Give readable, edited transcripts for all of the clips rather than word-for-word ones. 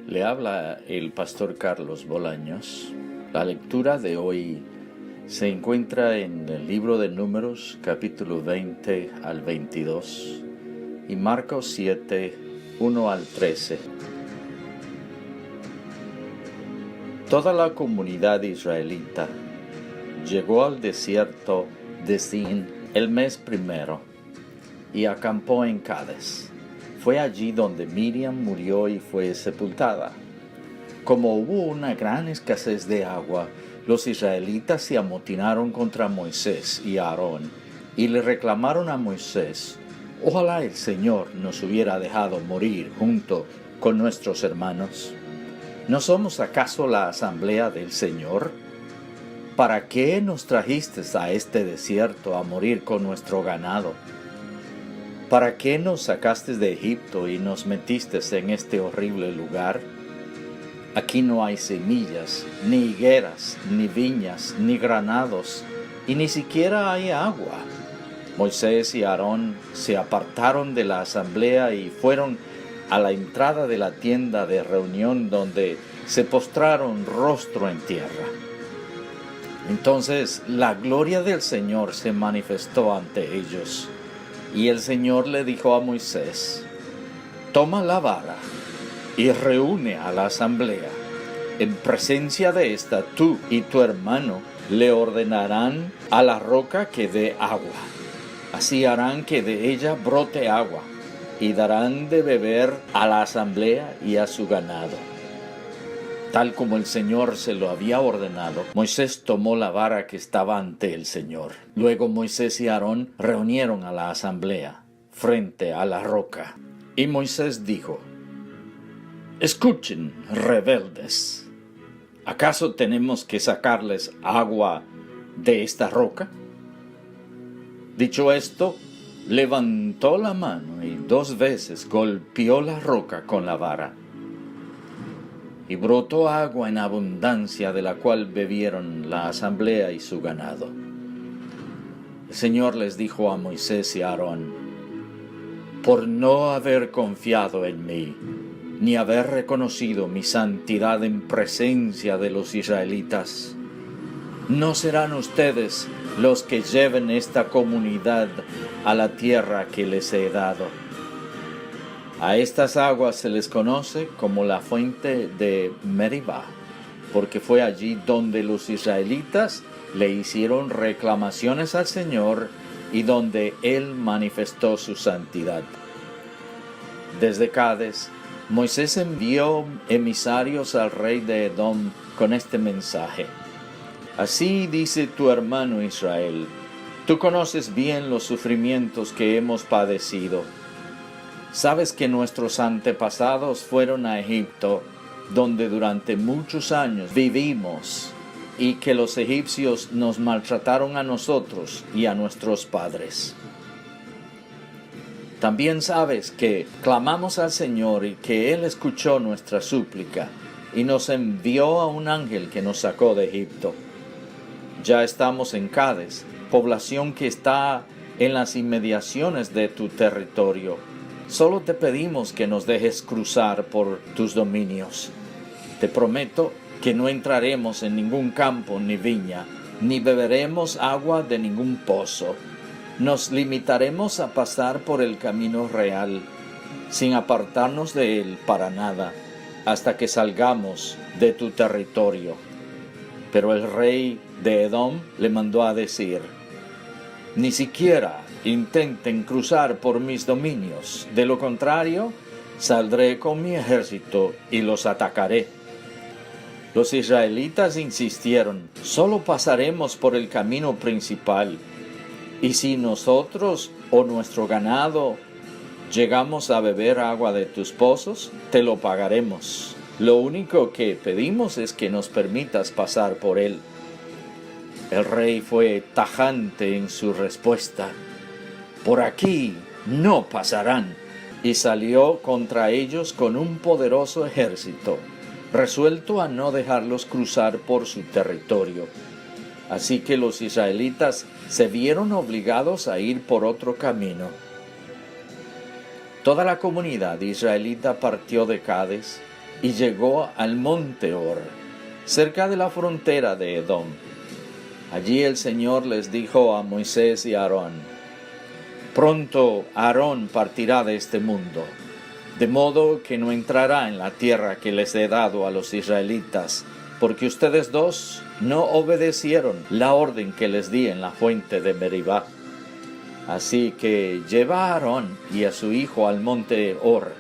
Le habla el pastor Carlos Bolaños. La lectura de hoy se encuentra en el libro de Números, capítulo 20 al 22, y Marcos 7, 1 al 13. Toda la comunidad israelita llegó al desierto de Zin el mes primero y acampó en Cades. Fue allí donde Miriam murió y fue sepultada. Como hubo una gran escasez de agua, los israelitas se amotinaron contra Moisés y Aarón y le reclamaron a Moisés: «Ojalá el Señor nos hubiera dejado morir junto con nuestros hermanos. ¿No somos acaso la asamblea del Señor? ¿Para qué nos trajiste a este desierto a morir con nuestro ganado? ¿Para qué nos sacaste de Egipto y nos metiste en este horrible lugar? Aquí no hay semillas, ni higueras, ni viñas, ni granados, y ni siquiera hay agua». Moisés y Aarón se apartaron de la asamblea y fueron a la entrada de la tienda de reunión, donde se postraron rostro en tierra. Entonces la gloria del Señor se manifestó ante ellos. Y el Señor le dijo a Moisés: «Toma la vara y reúne a la asamblea. En presencia de esta, tú y tu hermano le ordenarán a la roca que dé agua. Así harán que de ella brote agua, y darán de beber a la asamblea y a su ganado». Tal como el Señor se lo había ordenado, Moisés tomó la vara que estaba ante el Señor. Luego Moisés y Aarón reunieron a la asamblea frente a la roca. Y Moisés dijo: «Escuchen, rebeldes, ¿acaso tenemos que sacarles agua de esta roca?». Dicho esto, levantó la mano y 2 veces golpeó la roca con la vara. Y brotó agua en abundancia, de la cual bebieron la asamblea y su ganado. El Señor les dijo a Moisés y a Aarón: «Por no haber confiado en mí, ni haber reconocido mi santidad en presencia de los israelitas, no serán ustedes los que lleven esta comunidad a la tierra que les he dado». A estas aguas se les conoce como la fuente de Meribá, porque fue allí donde los israelitas le hicieron reclamaciones al Señor y donde Él manifestó su santidad. Desde Cades, Moisés envió emisarios al rey de Edom con este mensaje: «Así dice tu hermano Israel: tú conoces bien los sufrimientos que hemos padecido. Sabes que nuestros antepasados fueron a Egipto, donde durante muchos años vivimos, y que los egipcios nos maltrataron a nosotros y a nuestros padres. También sabes que clamamos al Señor y que Él escuchó nuestra súplica y nos envió a un ángel que nos sacó de Egipto. Ya estamos en Cades, población que está en las inmediaciones de tu territorio. Solo te pedimos que nos dejes cruzar por tus dominios. Te prometo que no entraremos en ningún campo ni viña, ni beberemos agua de ningún pozo. Nos limitaremos a pasar por el camino real, sin apartarnos de él para nada, hasta que salgamos de tu territorio». Pero el rey de Edom le mandó a decir: «Ni siquiera intenten cruzar por mis dominios, de lo contrario, saldré con mi ejército y los atacaré». Los israelitas insistieron: «Solo pasaremos por el camino principal, y si nosotros o nuestro ganado llegamos a beber agua de tus pozos, te lo pagaremos. Lo único que pedimos es que nos permitas pasar por él». El rey fue tajante en su respuesta: «Por aquí no pasarán», y salió contra ellos con un poderoso ejército, resuelto a no dejarlos cruzar por su territorio. Así que los israelitas se vieron obligados a ir por otro camino. Toda la comunidad israelita partió de Cades y llegó al monte Hor, cerca de la frontera de Edom. Allí el Señor les dijo a Moisés y a Aarón: pronto Aarón partirá de este mundo, de modo que no entrará en la tierra que les he dado a los israelitas, porque ustedes dos no obedecieron la orden que les di en la fuente de Meribá. Así que lleva a Aarón y a su hijo al monte Hor.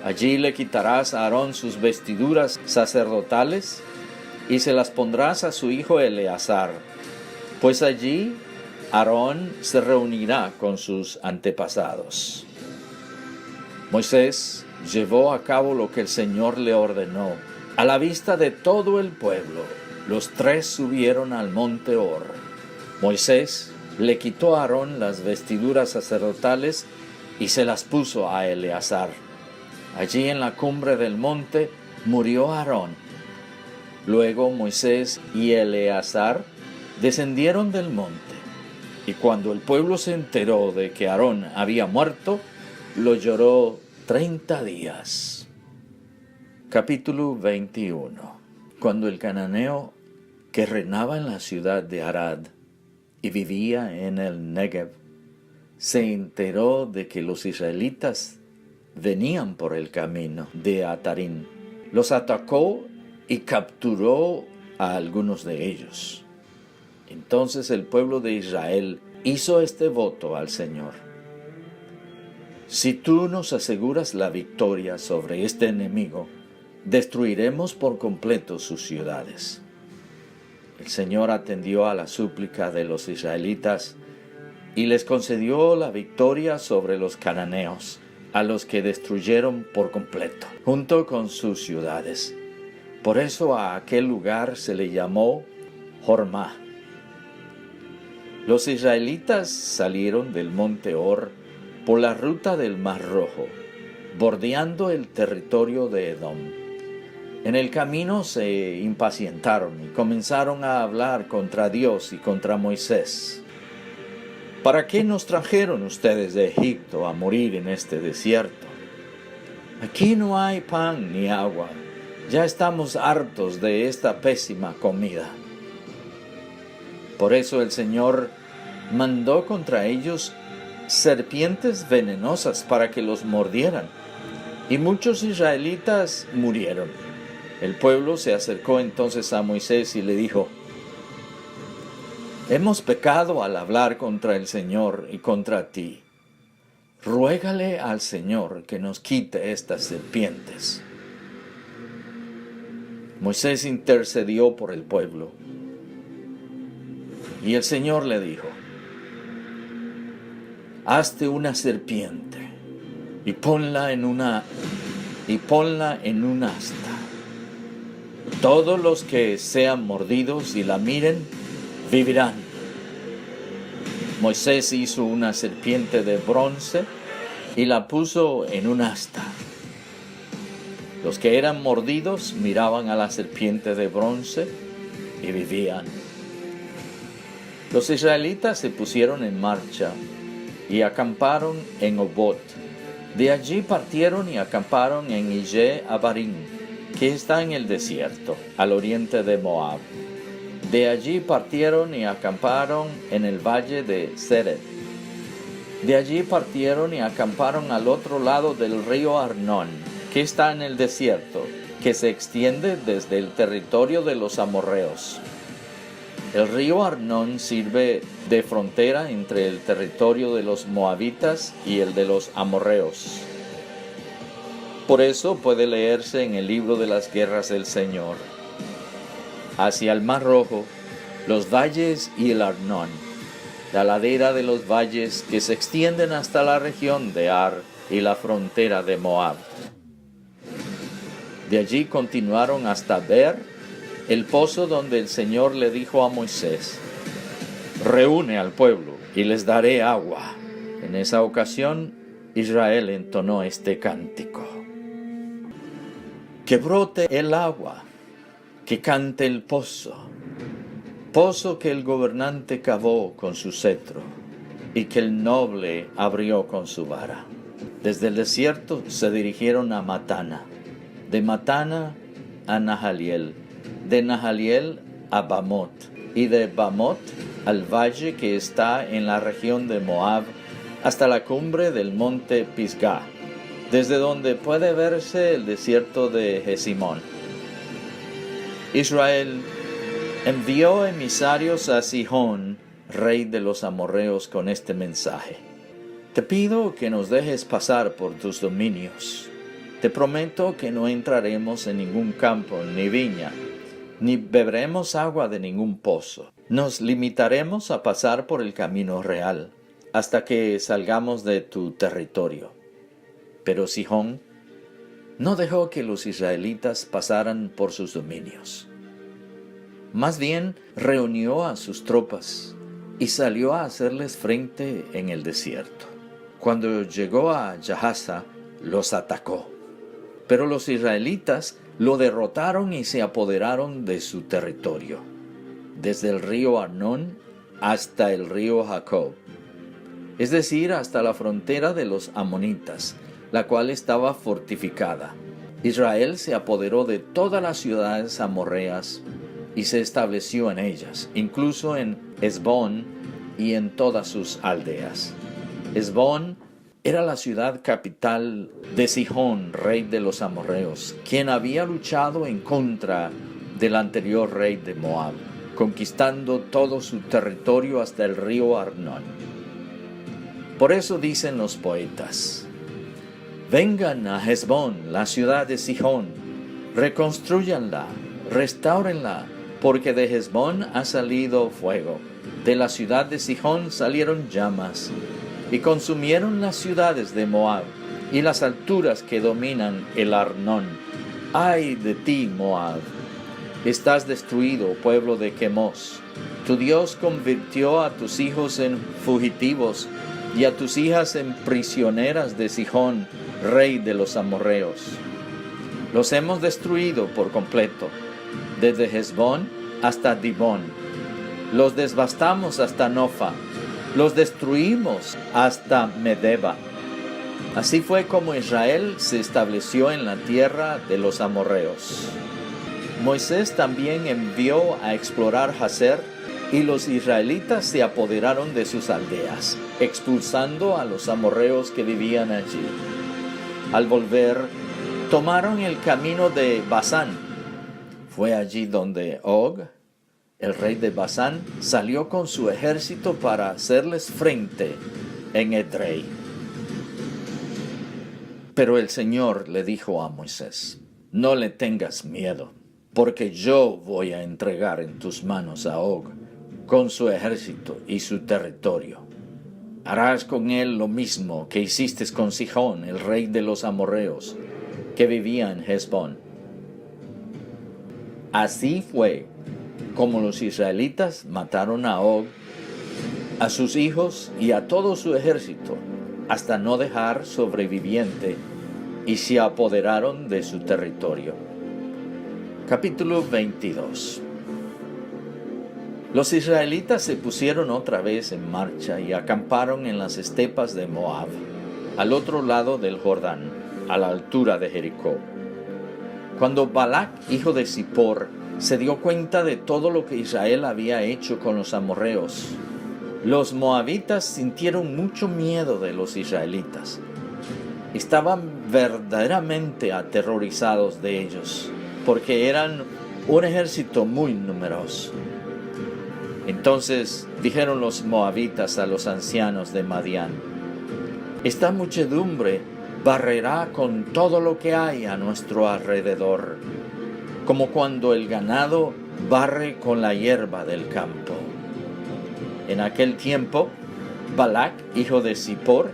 Allí le quitarás a Aarón sus vestiduras sacerdotales y se las pondrás a su hijo Eleazar, pues allí Aarón se reunirá con sus antepasados. Moisés llevó a cabo lo que el Señor le ordenó. A la vista de todo el pueblo, los tres subieron al monte Hor. Moisés le quitó a Aarón las vestiduras sacerdotales y se las puso a Eleazar. Allí en la cumbre del monte murió Aarón. Luego Moisés y Eleazar descendieron del monte, y cuando el pueblo se enteró de que Aarón había muerto, lo lloró 30 días. Capítulo 21. Cuando el cananeo que reinaba en la ciudad de Arad y vivía en el Negev se enteró de que los israelitas venían por el camino de Atarín, los atacó y capturó a algunos de ellos. Entonces el pueblo de Israel hizo este voto al Señor: si tú nos aseguras la victoria sobre este enemigo, destruiremos por completo sus ciudades. El Señor atendió a la súplica de los israelitas y les concedió la victoria sobre los cananeos, a los que destruyeron por completo, junto con sus ciudades. Por eso a aquel lugar se le llamó Hormá. Los israelitas salieron del monte Hor por la ruta del Mar Rojo, bordeando el territorio de Edom. En el camino se impacientaron y comenzaron a hablar contra Dios y contra Moisés. ¿Para qué nos trajeron ustedes de Egipto a morir en este desierto? Aquí no hay pan ni agua. Ya estamos hartos de esta pésima comida. Por eso el Señor mandó contra ellos serpientes venenosas para que los mordieran, y muchos israelitas murieron. El pueblo se acercó entonces a Moisés y le dijo: hemos pecado al hablar contra el Señor y contra ti. Ruégale al Señor que nos quite estas serpientes. Moisés intercedió por el pueblo, y el Señor le dijo: hazte una serpiente y ponla en un asta. Todos los que sean mordidos y la miren vivirán. Moisés hizo una serpiente de bronce y la puso en un asta. Los que eran mordidos miraban a la serpiente de bronce y vivían. Los israelitas se pusieron en marcha y acamparon en Obot. De allí partieron y acamparon en Ije Abarim, que está en el desierto, al oriente de Moab. De allí partieron y acamparon en el valle de Sered. De allí partieron y acamparon al otro lado del río Arnón, que está en el desierto, que se extiende desde el territorio de los amorreos. El río Arnón sirve de frontera entre el territorio de los moabitas y el de los amorreos. Por eso puede leerse en el libro de las guerras del Señor. Hacia el Mar Rojo, los valles y el Arnón, la ladera de los valles que se extienden hasta la región de Ar y la frontera de Moab. De allí continuaron hasta Ber, el pozo donde el Señor le dijo a Moisés: reúne al pueblo y les daré agua. En esa ocasión, Israel entonó este cántico: que brote el agua, que cante el pozo, pozo que el gobernante cavó con su cetro y que el noble abrió con su vara. Desde el desierto se dirigieron a Matana. de Matana a Nahaliel, de Nahaliel a Bamot, y de Bamot al valle que está en la región de Moab, hasta la cumbre del monte Pisgah, desde donde puede verse el desierto de Jesimón. Israel envió emisarios a Sihón, rey de los amorreos, con este mensaje: te pido que nos dejes pasar por tus dominios. Te prometo que no entraremos en ningún campo ni viña, ni beberemos agua de ningún pozo. Nos limitaremos a pasar por el camino real, hasta que salgamos de tu territorio. Pero Sihón no dejó que los israelitas pasaran por sus dominios. Más bien reunió a sus tropas y salió a hacerles frente en el desierto. Cuando llegó a Jahaza, los atacó. Pero los israelitas lo derrotaron y se apoderaron de su territorio, desde el río Arnón hasta el río Jacob, es decir, hasta la frontera de los amonitas, la cual estaba fortificada. Israel se apoderó de todas las ciudades amorreas y se estableció en ellas, incluso en Hesbón y en todas sus aldeas. Hesbón era la ciudad capital de Sihón, rey de los amorreos, quien había luchado en contra del anterior rey de Moab, conquistando todo su territorio hasta el río Arnón. Por eso dicen los poetas: vengan a Hesbón, la ciudad de Sihón, reconstrúyanla, restáurenla, porque de Hesbón ha salido fuego, de la ciudad de Sihón salieron llamas, y consumieron las ciudades de Moab y las alturas que dominan el Arnón. ¡Ay de ti, Moab! Estás destruido, pueblo de Quemos. Tu Dios convirtió a tus hijos en fugitivos y a tus hijas en prisioneras de Sihón, rey de los amorreos. Los hemos destruido por completo, desde Hesbón hasta Dibón. Los devastamos hasta Nofa. Los destruimos hasta Medeba. Así fue como Israel se estableció en la tierra de los amorreos. Moisés también envió a explorar Jazer, y los israelitas se apoderaron de sus aldeas, expulsando a los amorreos que vivían allí. Al volver, tomaron el camino de Basán. Fue allí donde Og, el rey de Basán, salió con su ejército para hacerles frente en Edrei. Pero el Señor le dijo a Moisés: no le tengas miedo, porque yo voy a entregar en tus manos a Og, con su ejército y su territorio. Harás con él lo mismo que hiciste con Sihón, el rey de los amorreos, que vivía en Hesbón. Así fue como los israelitas mataron a Og, a sus hijos y a todo su ejército, hasta no dejar sobreviviente, y se apoderaron de su territorio. Capítulo 22. Los israelitas se pusieron otra vez en marcha y acamparon en las estepas de Moab, al otro lado del Jordán, a la altura de Jericó. Cuando Balac, hijo de Zippor, se dio cuenta de todo lo que Israel había hecho con los amorreos, los moabitas sintieron mucho miedo de los israelitas. Estaban verdaderamente aterrorizados de ellos, porque eran un ejército muy numeroso. Entonces dijeron los moabitas a los ancianos de Madián: esta muchedumbre barrerá con todo lo que hay a nuestro alrededor, como cuando el ganado barre con la hierba del campo. En aquel tiempo, Balac, hijo de Zippor,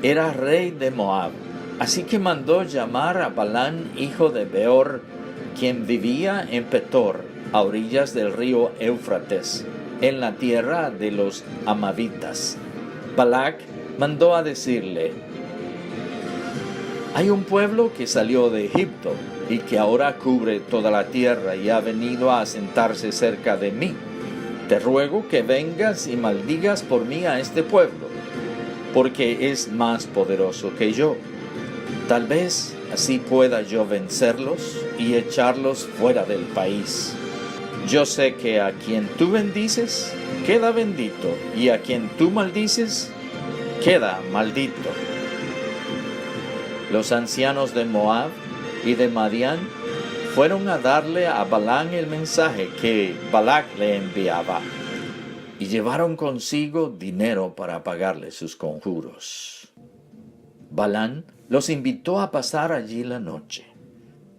era rey de Moab, así que mandó llamar a Balán, hijo de Beor, quien vivía en Petor, a orillas del río Éufrates, en la tierra de los amavitas. Balac mandó a decirle: hay un pueblo que salió de Egipto y que ahora cubre toda la tierra y ha venido a asentarse cerca de mí. Te ruego que vengas y maldigas por mí a este pueblo, porque es más poderoso que yo. Tal vez así pueda yo vencerlos y echarlos fuera del país. Yo sé que a quien tú bendices, queda bendito, y a quien tú maldices, queda maldito. Los ancianos de Moab y de Madián fueron a darle a Balaam el mensaje que Balac le enviaba, y llevaron consigo dinero para pagarle sus conjuros. Balaam los invitó a pasar allí la noche,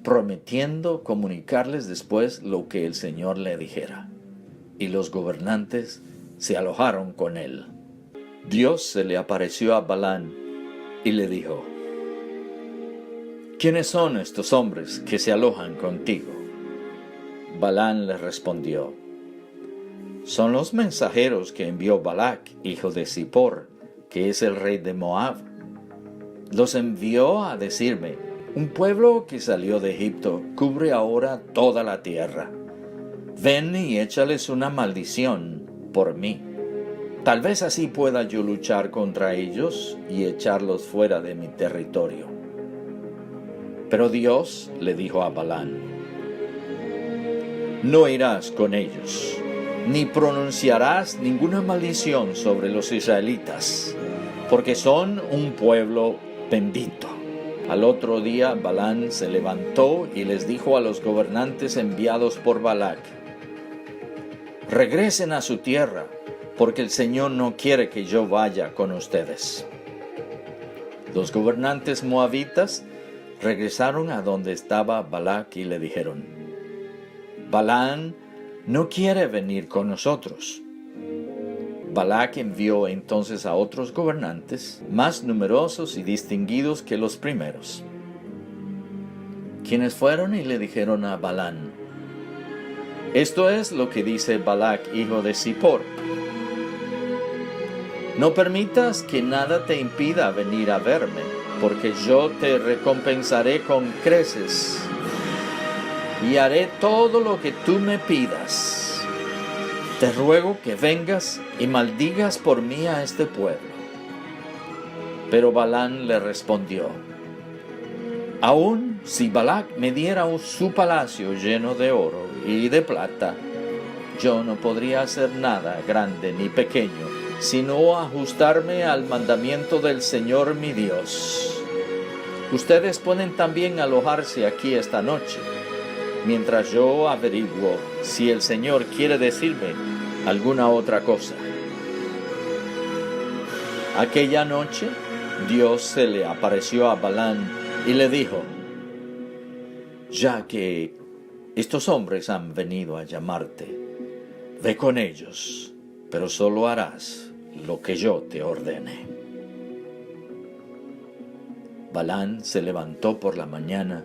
prometiendo comunicarles después lo que el Señor le dijera. Y los gobernantes se alojaron con él. Dios se le apareció a Balaam y le dijo: ¿Quiénes son estos hombres que se alojan contigo? Balaam le respondió: son los mensajeros que envió Balac, hijo de Zippor, que es el rey de Moab. Los envió a decirme: un pueblo que salió de Egipto cubre ahora toda la tierra. Ven y échales una maldición por mí. Tal vez así pueda yo luchar contra ellos y echarlos fuera de mi territorio. Pero Dios le dijo a Balaam: no irás con ellos, ni pronunciarás ninguna maldición sobre los israelitas, porque son un pueblo bendito. Al otro día Balaam se levantó y les dijo a los gobernantes enviados por Balac: regresen a su tierra, porque el Señor no quiere que yo vaya con ustedes. Los gobernantes moabitas regresaron a donde estaba Balac y le dijeron: Balaam no quiere venir con nosotros. Balac envió entonces a otros gobernantes, más numerosos y distinguidos que los primeros, quienes fueron y le dijeron a Balaam: esto es lo que dice Balac, hijo de Zippor: no permitas que nada te impida venir a verme, porque yo te recompensaré con creces y haré todo lo que tú me pidas. Te ruego que vengas y maldigas por mí a este pueblo. Pero Balaam le respondió: aun si Balac me diera su palacio lleno de oro y de plata, yo no podría hacer nada grande ni pequeño, sino ajustarme al mandamiento del Señor mi Dios. Ustedes pueden también alojarse aquí esta noche, mientras yo averiguo si el Señor quiere decirme alguna otra cosa. Aquella noche Dios se le apareció a Balaam y le dijo: ya que estos hombres han venido a llamarte, ve con ellos, pero solo harás lo que yo te ordene. Balaam se levantó por la mañana,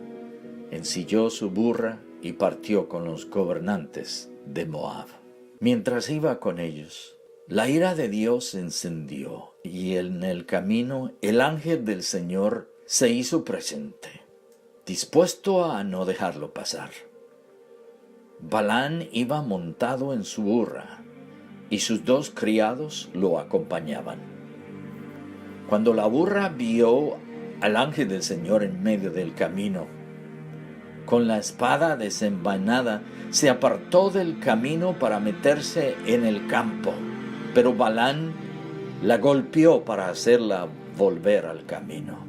ensilló su burra y partió con los gobernantes de Moab. Mientras iba con ellos, la ira de Dios se encendió, y en el camino el ángel del Señor se hizo presente, dispuesto a no dejarlo pasar. Balaam iba montado en su burra, y sus 2 criados lo acompañaban. Cuando la burra vio al ángel del Señor en medio del camino, con la espada desenvainada, se apartó del camino para meterse en el campo, pero Balaam la golpeó para hacerla volver al camino.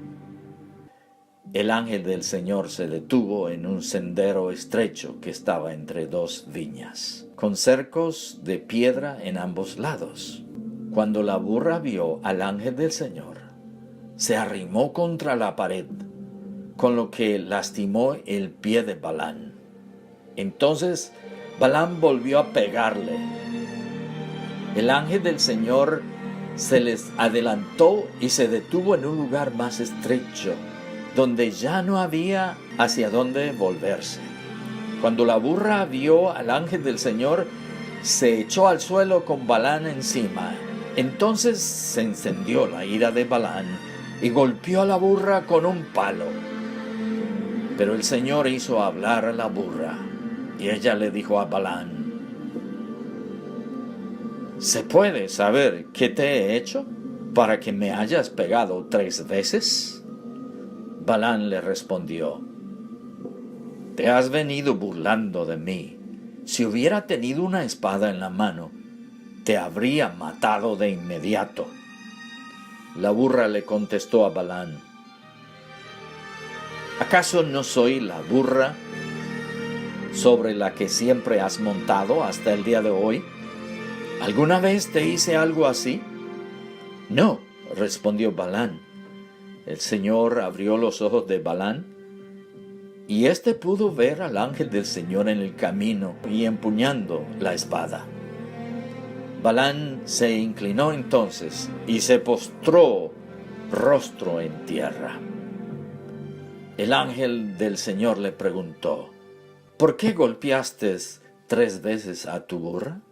El ángel del Señor se detuvo en un sendero estrecho que estaba entre 2 viñas, con cercos de piedra en ambos lados. Cuando la burra vio al ángel del Señor, se arrimó contra la pared, con lo que lastimó el pie de Balaam. Entonces Balaam volvió a pegarle. El ángel del Señor se les adelantó y se detuvo en un lugar más estrecho, donde ya no había hacia dónde volverse. Cuando la burra vio al ángel del Señor, se echó al suelo con Balaam encima. Entonces se encendió la ira de Balaam y golpeó a la burra con un palo. Pero el Señor hizo hablar a la burra, y ella le dijo a Balaam: ¿se puede saber qué te he hecho para que me hayas pegado 3 veces? Balaam le respondió: «Te has venido burlando de mí. Si hubiera tenido una espada en la mano, te habría matado de inmediato». La burra le contestó a Balaam: «¿Acaso no soy la burra sobre la que siempre has montado hasta el día de hoy? ¿Alguna vez te hice algo así?». «No», respondió Balaam. El Señor abrió los ojos de Balaam, y éste pudo ver al ángel del Señor en el camino y empuñando la espada. Balaam se inclinó entonces y se postró rostro en tierra. El ángel del Señor le preguntó: «¿Por qué golpeaste 3 veces a tu burra?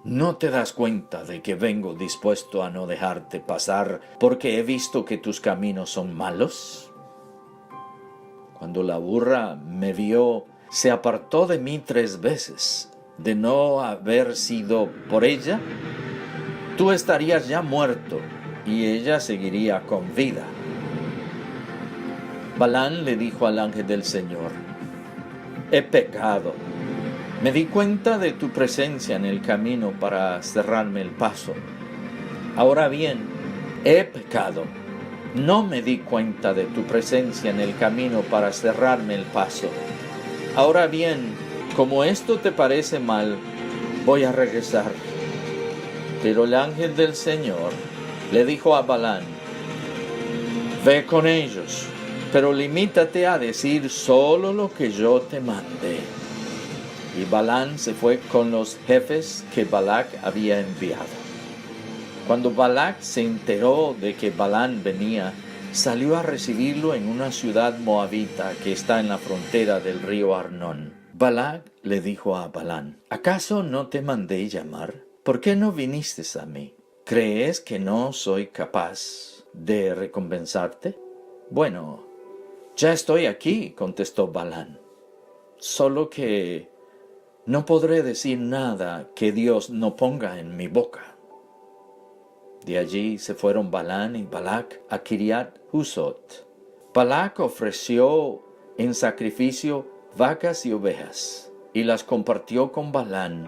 ¿No te das cuenta de que vengo dispuesto a no dejarte pasar porque he visto que tus caminos son malos?». Cuando la burra me vio, se apartó de mí 3 veces. De no haber sido por ella, tú estarías ya muerto y ella seguiría con vida. Balaam le dijo al ángel del Señor: «He pecado. Me di cuenta de tu presencia en el camino para cerrarme el paso. Ahora bien, he pecado. No me di cuenta de tu presencia en el camino para cerrarme el paso. Ahora bien, como esto te parece mal, voy a regresar». Pero el ángel del Señor le dijo a Balaam: «Ve con ellos, pero limítate a decir solo lo que yo te mandé». Y Balaam se fue con los jefes que Balac había enviado. Cuando Balac se enteró de que Balaam venía, salió a recibirlo en una ciudad moabita que está en la frontera del río Arnón. Balac le dijo a Balaam: «¿Acaso no te mandé llamar? ¿Por qué no viniste a mí? ¿Crees que no soy capaz de recompensarte?». «Bueno, ya estoy aquí», contestó Balaam. «Solo que no podré decir nada que Dios no ponga en mi boca». De allí se fueron Balaam y Balac a Kiriat Husot. Balac ofreció en sacrificio vacas y ovejas, y las compartió con Balaam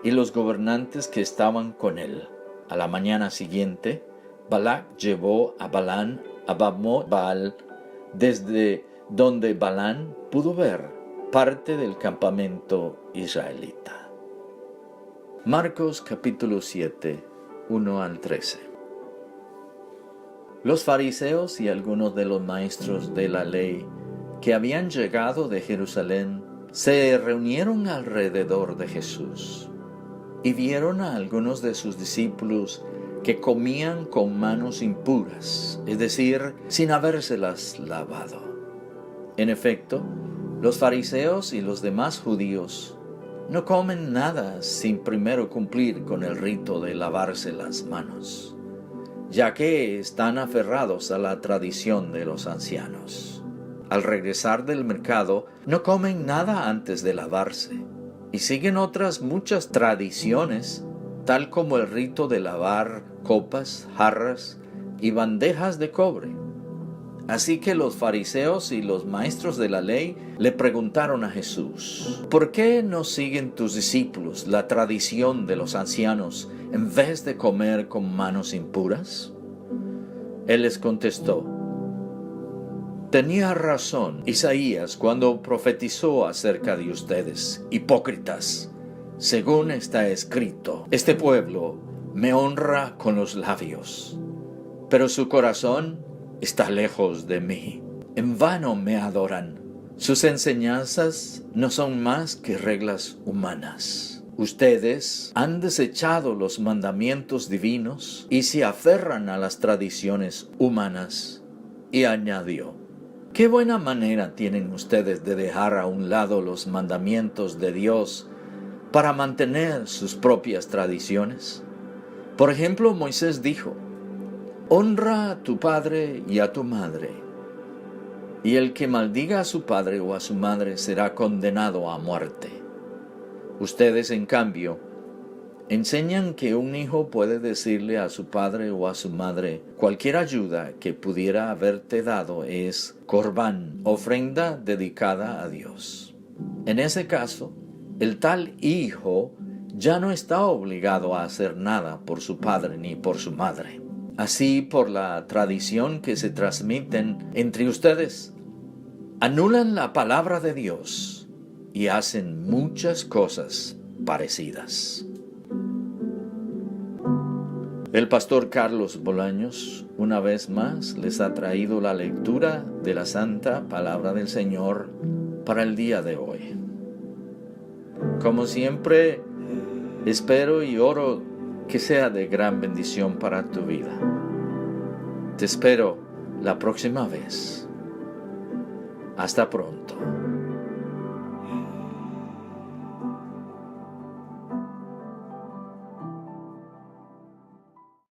y los gobernantes que estaban con él. A la mañana siguiente, Balac llevó a Balaam a Bamot Baal, desde donde Balaam pudo ver parte del campamento israelita. Marcos capítulo 7, 1 al 13. Los fariseos y algunos de los maestros de la ley que habían llegado de Jerusalén se reunieron alrededor de Jesús y vieron a algunos de sus discípulos que comían con manos impuras, es decir, sin habérselas lavado. En efecto, los fariseos y los demás judíos no comen nada sin primero cumplir con el rito de lavarse las manos, ya que están aferrados a la tradición de los ancianos. Al regresar del mercado, no comen nada antes de lavarse, y siguen otras muchas tradiciones, tal como el rito de lavar copas, jarras y bandejas de cobre. Así que los fariseos y los maestros de la ley le preguntaron a Jesús: «¿Por qué no siguen tus discípulos la tradición de los ancianos en vez de comer con manos impuras?». Él les contestó: «Tenía razón Isaías cuando profetizó acerca de ustedes, hipócritas. Según está escrito, este pueblo me honra con los labios, pero su corazón está lejos de mí. En vano me adoran. Sus enseñanzas no son más que reglas humanas. Ustedes han desechado los mandamientos divinos y se aferran a las tradiciones humanas». Y añadió: «Qué buena manera tienen ustedes de dejar a un lado los mandamientos de Dios para mantener sus propias tradiciones. Por ejemplo, Moisés dijo: honra a tu padre y a tu madre, y el que maldiga a su padre o a su madre será condenado a muerte. Ustedes, en cambio, Enseñan que un hijo puede decirle a su padre o a su madre: cualquier ayuda que pudiera haberte dado es corbán, ofrenda dedicada a Dios. En ese caso, el tal hijo ya no está obligado a hacer nada por su padre ni por su madre. Así, por la tradición que se transmiten entre ustedes, anulan la palabra de Dios y hacen muchas cosas parecidas. El pastor Carlos Bolaños, una vez más, les ha traído la lectura de la Santa Palabra del Señor para el día de hoy. Como siempre, espero y oro que sea de gran bendición para tu vida. Te espero la próxima vez. Hasta pronto.